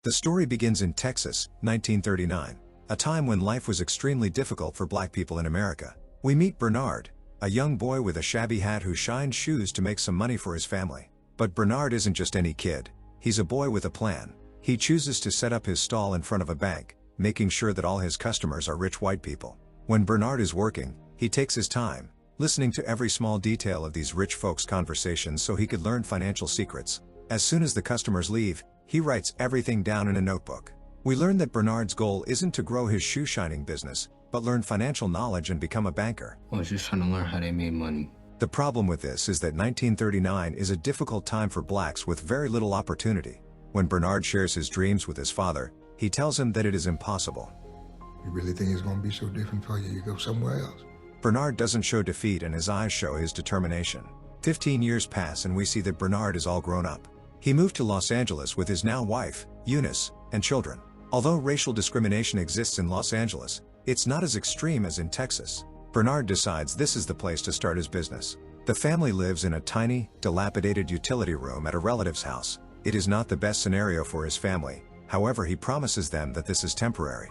The story begins in Texas, 1939, a time when life was extremely difficult for black people in America. We meet Bernard, a young boy with a shabby hat who shined shoes to make some money for his family. But Bernard isn't just any kid. He's a boy with a plan. He chooses to set up his stall in front of a bank, making sure that all his customers are rich white people. When Bernard is working, he takes his time, listening to every small detail of these rich folks' conversations so he could learn financial secrets. As soon as the customers leave, he writes everything down in a notebook. We learn that Bernard's goal isn't to grow his shoe shining business, but learn financial knowledge and become a banker. I was just trying to learn how they made money. The problem with this is that 1939 is a difficult time for blacks with very little opportunity. When Bernard shares his dreams with his father, he tells him that it is impossible. You really think it's going to be so different for you? You go somewhere else. Bernard doesn't show defeat and his eyes show his determination. 15 years pass and we see that Bernard is all grown up. He moved to Los Angeles with his now wife, Eunice, and children. Although racial discrimination exists in Los Angeles, it's not as extreme as in Texas. Bernard decides this is the place to start his business. The family lives in a tiny, dilapidated utility room at a relative's house. It is not the best scenario for his family, however he promises them that this is temporary.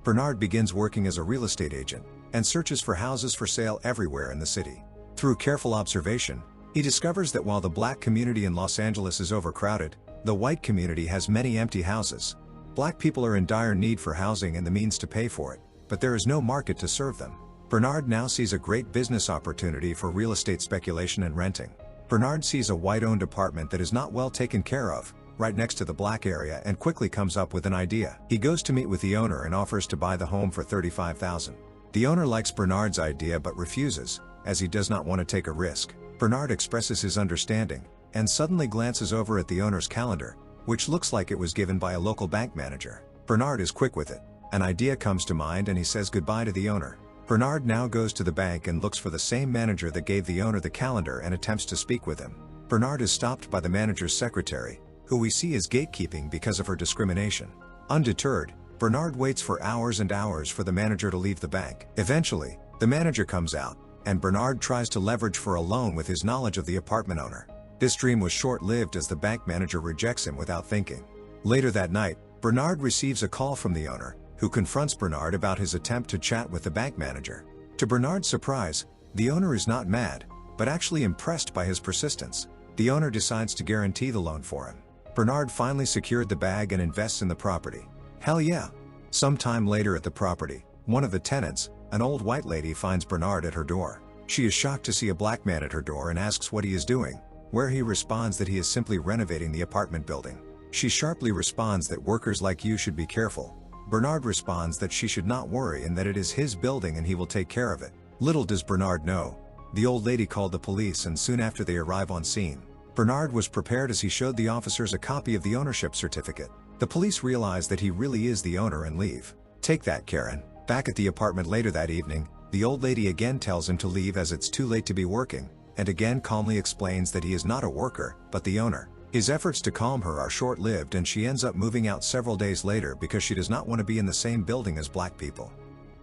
Bernard begins working as a real estate agent, and searches for houses for sale everywhere in the city. Through careful observation, he discovers that while the black community in Los Angeles is overcrowded, the white community has many empty houses. Black people are in dire need for housing and the means to pay for it, but there is no market to serve them. Bernard now sees a great business opportunity for real estate speculation and renting. Bernard sees a white-owned apartment that is not well taken care of, right next to the black area, and quickly comes up with an idea. He goes to meet with the owner and offers to buy the home for $35,000. The owner likes Bernard's idea but refuses, as he does not want to take a risk. Bernard expresses his understanding, and suddenly glances over at the owner's calendar, which looks like it was given by a local bank manager. Bernard is quick with it. An idea comes to mind and he says goodbye to the owner. Bernard now goes to the bank and looks for the same manager that gave the owner the calendar and attempts to speak with him. Bernard is stopped by the manager's secretary, who we see is gatekeeping because of her discrimination. Undeterred, Bernard waits for hours and hours for the manager to leave the bank. Eventually, the manager comes out, and Bernard tries to leverage for a loan with his knowledge of the apartment owner. This dream was short-lived as the bank manager rejects him without thinking. Later that night, Bernard receives a call from the owner, who confronts Bernard about his attempt to chat with the bank manager. To Bernard's surprise, the owner is not mad, but actually impressed by his persistence. The owner decides to guarantee the loan for him. Bernard finally secured the bag and invests in the property. Hell yeah! Sometime later at the property, one of the tenants, an old white lady, finds Bernard at her door. She is shocked to see a black man at her door and asks what he is doing, where he responds that he is simply renovating the apartment building. She sharply responds that workers like you should be careful. Bernard responds that she should not worry and that it is his building and he will take care of it. Little does Bernard know, the old lady called the police and soon after they arrive on scene. Bernard was prepared as he showed the officers a copy of the ownership certificate. The police realize that he really is the owner and leave. Take that, Karen. Back at the apartment later that evening, the old lady again tells him to leave as it's too late to be working, and again calmly explains that he is not a worker, but the owner. His efforts to calm her are short-lived and she ends up moving out several days later because she does not want to be in the same building as black people.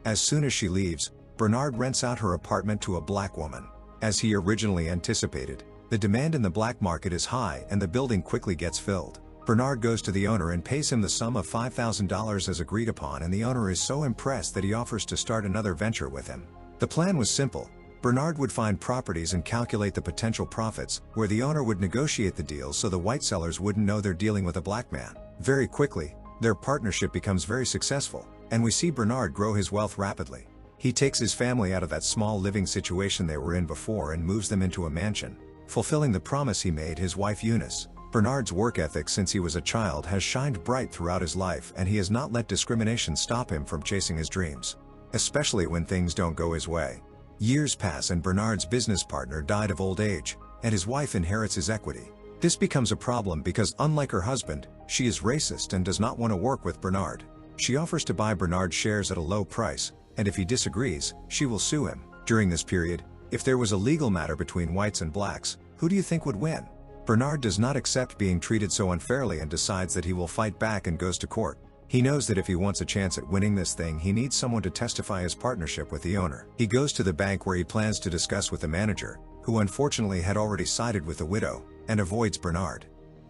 As soon as she leaves, Bernard rents out her apartment to a black woman. As he originally anticipated, the demand in the black market is high and the building quickly gets filled. Bernard goes to the owner and pays him the sum of $5,000 as agreed upon, and the owner is so impressed that he offers to start another venture with him. The plan was simple. Bernard would find properties and calculate the potential profits, where the owner would negotiate the deals so the white sellers wouldn't know they're dealing with a black man. Very quickly, their partnership becomes very successful, and we see Bernard grow his wealth rapidly. He takes his family out of that small living situation they were in before and moves them into a mansion, fulfilling the promise he made his wife Eunice. Bernard's work ethic since he was a child has shined bright throughout his life, and he has not let discrimination stop him from chasing his dreams, especially when things don't go his way. Years pass and Bernard's business partner died of old age, and his wife inherits his equity. This becomes a problem because, unlike her husband, she is racist and does not want to work with Bernard. She offers to buy Bernard's shares at a low price, and if he disagrees, she will sue him. During this period, if there was a legal matter between whites and blacks, who do you think would win? Bernard does not accept being treated so unfairly and decides that he will fight back and goes to court. He knows that if he wants a chance at winning this thing, he needs someone to testify his partnership with the owner. He goes to the bank where he plans to discuss with the manager, who unfortunately had already sided with the widow, and avoids Bernard.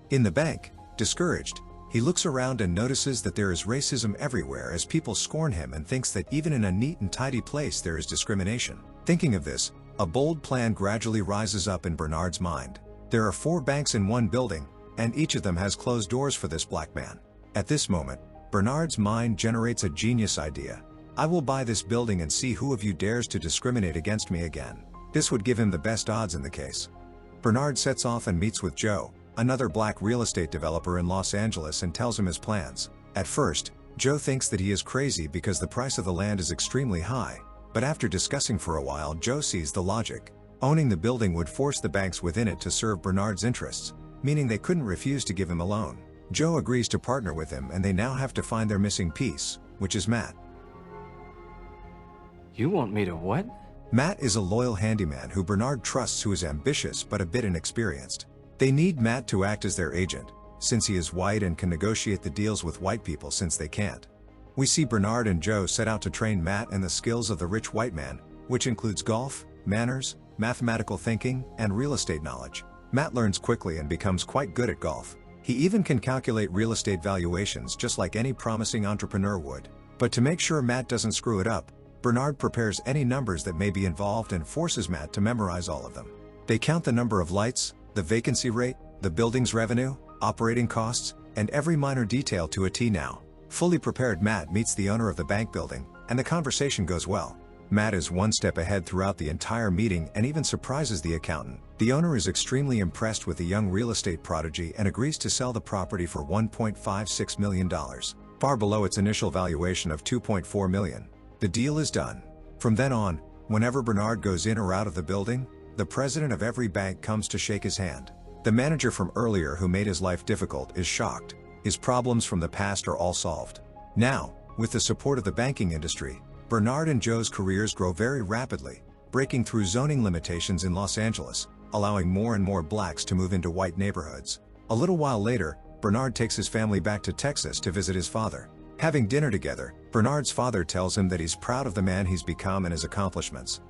In the bank, discouraged, He looks around and notices that there is racism everywhere as people scorn him and thinks that even in a neat and tidy place there is discrimination. Thinking of this, a bold plan gradually rises up in Bernard's mind. There are 4 banks in one building, and each of them has closed doors for this black man. At this moment, Bernard's mind generates a genius idea. I will buy this building and see who of you dares to discriminate against me again. This would give him the best odds in the case. Bernard sets off and meets with Joe, another black real estate developer in Los Angeles, and tells him his plans. At first, Joe thinks that he is crazy because the price of the land is extremely high, but after discussing for a while, Joe sees the logic. Owning the building would force the banks within it to serve Bernard's interests, meaning they couldn't refuse to give him a loan. Joe agrees to partner with him, and they now have to find their missing piece, which is Matt. You want me to what? Matt is a loyal handyman who Bernard trusts, who is ambitious but a bit inexperienced. They need Matt to act as their agent, since he is white and can negotiate the deals with white people since they can't. We see Bernard and Joe set out to train Matt in the skills of the rich white man, which includes golf, manners, mathematical thinking, and real estate knowledge. Matt learns quickly and becomes quite good at golf. He even can calculate real estate valuations just like any promising entrepreneur would. But to make sure Matt doesn't screw it up, Bernard prepares any numbers that may be involved and forces Matt to memorize all of them. They count the number of lights, the vacancy rate, the building's revenue, operating costs, and every minor detail to a T. Now, fully prepared, Matt meets the owner of the bank building, and the conversation goes well. Matt is one step ahead throughout the entire meeting and even surprises the accountant. The owner is extremely impressed with the young real estate prodigy and agrees to sell the property for $1.56 million, far below its initial valuation of $2.4 million. The deal is done. From then on, whenever Bernard goes in or out of the building, the president of every bank comes to shake his hand. The manager from earlier who made his life difficult is shocked. His problems from the past are all solved. Now, with the support of the banking industry, Bernard and Joe's careers grow very rapidly, breaking through zoning limitations in Los Angeles, allowing more and more blacks to move into white neighborhoods. A little while later, Bernard takes his family back to Texas to visit his father. Having dinner together, Bernard's father tells him that he's proud of the man he's become and his accomplishments.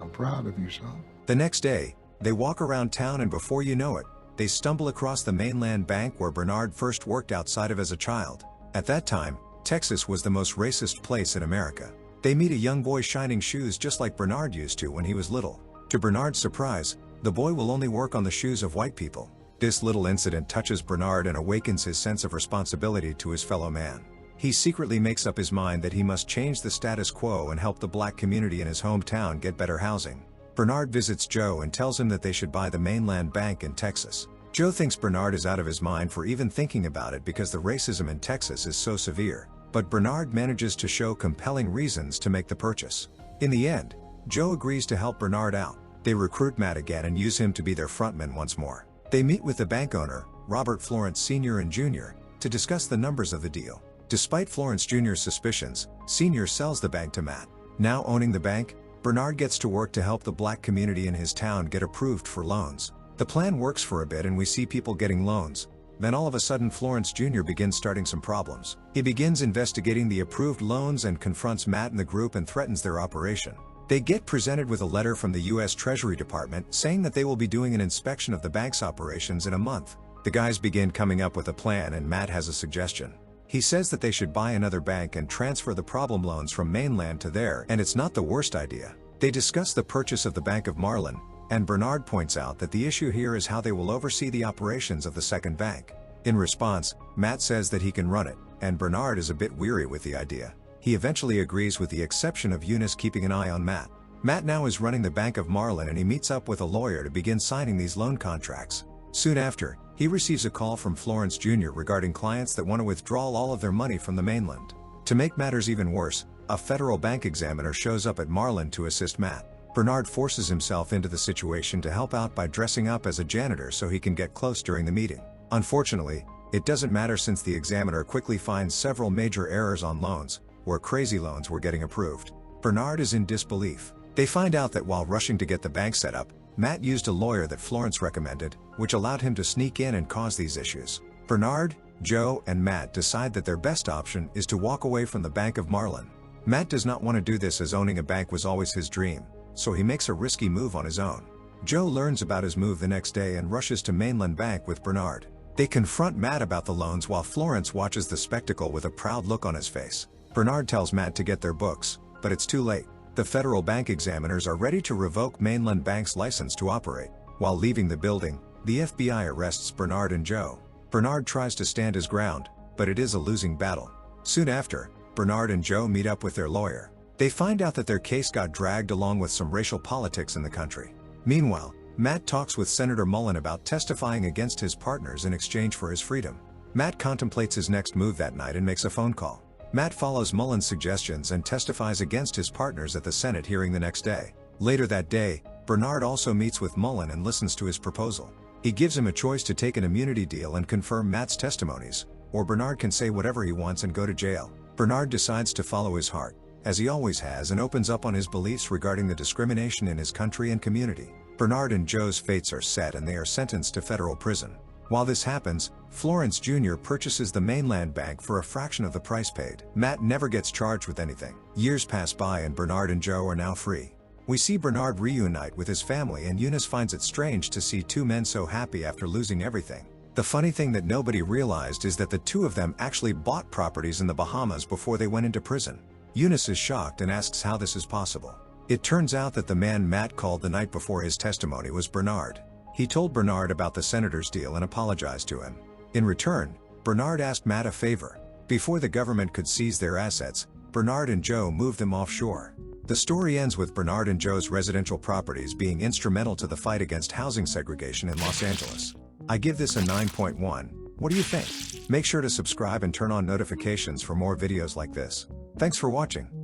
I'm proud of you, son. The next day, they walk around town, and before you know it, they stumble across the Mainland Bank where Bernard first worked outside of as a child. At that time, Texas was the most racist place in America. They meet a young boy shining shoes just like Bernard used to when he was little. To Bernard's surprise, the boy will only work on the shoes of white people. This little incident touches Bernard and awakens his sense of responsibility to his fellow man. He secretly makes up his mind that he must change the status quo and help the black community in his hometown get better housing. Bernard visits Joe and tells him that they should buy the Mainland Bank in Texas. Joe thinks Bernard is out of his mind for even thinking about it because the racism in Texas is so severe, but Bernard manages to show compelling reasons to make the purchase. In the end, Joe agrees to help Bernard out. They recruit Matt again and use him to be their frontman once more. They meet with the bank owner, Robert Florence Sr. and Jr., to discuss the numbers of the deal. Despite Florence Jr.'s suspicions, Sr. sells the bank to Matt. Now owning the bank, Bernard gets to work to help the black community in his town get approved for loans. The plan works for a bit and we see people getting loans. Then all of a sudden Florence Jr. begins starting some problems. He begins investigating the approved loans and confronts Matt and the group and threatens their operation. They get presented with a letter from the U.S. Treasury Department saying that they will be doing an inspection of the bank's operations in a month. The guys begin coming up with a plan and Matt has a suggestion. He says that they should buy another bank and transfer the problem loans from mainland to there, and it's not the worst idea. They discuss the purchase of the Bank of Marlin, and Bernard points out that the issue here is how they will oversee the operations of the second bank. In response, Matt says that he can run it, and Bernard is a bit weary with the idea. He eventually agrees with the exception of Eunice keeping an eye on Matt. Matt now is running the Bank of Marlin and he meets up with a lawyer to begin signing these loan contracts. Soon after, he receives a call from Florence Jr. regarding clients that want to withdraw all of their money from the mainland. To make matters even worse, a federal bank examiner shows up at Marlin to assist Matt. Bernard forces himself into the situation to help out by dressing up as a janitor so he can get close during the meeting. Unfortunately, it doesn't matter since the examiner quickly finds several major errors on loans, where crazy loans were getting approved. Bernard is in disbelief. They find out that while rushing to get the bank set up, Matt used a lawyer that Florence recommended, which allowed him to sneak in and cause these issues. Bernard, Joe, and Matt decide that their best option is to walk away from the Bank of Marlin. Matt does not want to do this as owning a bank was always his dream, so he makes a risky move on his own. Joe learns about his move the next day and rushes to Mainland Bank with Bernard. They confront Matt about the loans while Florence watches the spectacle with a proud look on his face. Bernard tells Matt to get their books, but it's too late. The federal bank examiners are ready to revoke Mainland Bank's license to operate. While leaving the building, the FBI arrests Bernard and Joe. Bernard tries to stand his ground, but it is a losing battle. Soon after, Bernard and Joe meet up with their lawyer. They find out that their case got dragged along with some racial politics in the country. Meanwhile, Matt talks with Senator Mullen about testifying against his partners in exchange for his freedom. Matt contemplates his next move that night and makes a phone call. Matt follows Mullen's suggestions and testifies against his partners at the Senate hearing the next day. Later that day, Bernard also meets with Mullen and listens to his proposal. He gives him a choice to take an immunity deal and confirm Matt's testimonies, or Bernard can say whatever he wants and go to jail. Bernard decides to follow his heart, as he always has, and opens up on his beliefs regarding the discrimination in his country and community. Bernard and Joe's fates are set and they are sentenced to federal prison. While this happens, Florence Jr. purchases the Mainland Bank for a fraction of the price paid. Matt never gets charged with anything. Years pass by and Bernard and Joe are now free. We see Bernard reunite with his family and Eunice finds it strange to see two men so happy after losing everything. The funny thing that nobody realized is that the two of them actually bought properties in the Bahamas before they went into prison. Eunice is shocked and asks how this is possible. It turns out that the man Matt called the night before his testimony was Bernard. He told Bernard about the senator's deal and apologized to him. In return, Bernard asked Matt a favor. Before the government could seize their assets, Bernard and Joe moved them offshore. The story ends with Bernard and Joe's residential properties being instrumental to the fight against housing segregation in Los Angeles. I give this a 9.1. What do you think? Make sure to subscribe and turn on notifications for more videos like this. Thanks for watching.